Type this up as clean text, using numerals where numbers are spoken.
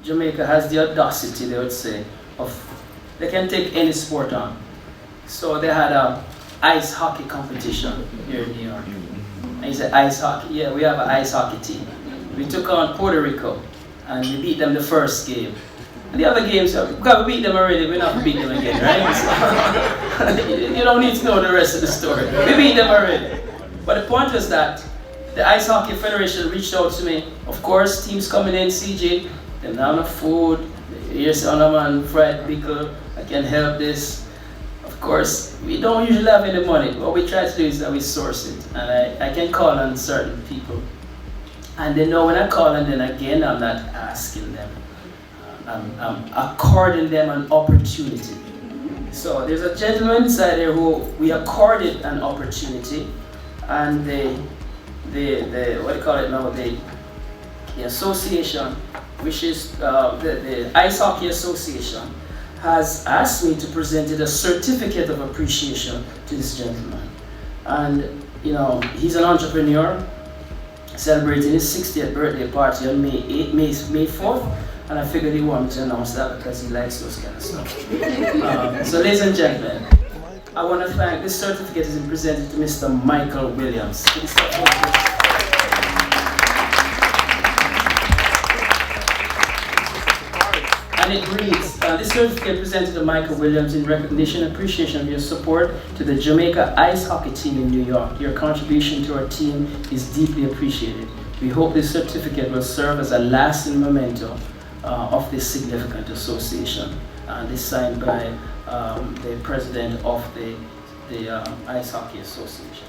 Jamaica has the audacity, they would say, of they can take any sport on. So they had a ice hockey competition here in New York. And he said, ice hockey? Yeah, we have an ice hockey team. We took on Puerto Rico and we beat them the first game. And the other games, because we beat them already, we're not going to beat them again, right? So, you don't need to know the rest of the story. We beat them already. But the point was that the Ice Hockey Federation reached out to me. Of course, teams coming in, CJ, they don't have enough food. Here's another man, Fried Bickle, I can help this. Of course, we don't usually have any money. What we try to do is that we source it. And I can call on certain people. And they know when I call on them again, I'm not asking them. I'm according them an opportunity. So there's a gentleman inside there who we accorded an opportunity, and the what do you call it now? The association, which is the Ice Hockey Association, has asked me to present a certificate of appreciation to this gentleman. And you know, he's an entrepreneur celebrating his 60th birthday party on May 4th. And I figured he wanted to announce that because he likes those kind of stuff. So ladies and gentlemen, I want to thank, this certificate is presented to Mr. Michael Williams. And it reads, this certificate presented to Michael Williams in recognition and appreciation of your support to the Jamaica Ice Hockey Team in New York. Your contribution to our team is deeply appreciated. We hope this certificate will serve as a lasting memento of this significant association. And this signed by the president of the Ice Hockey Association.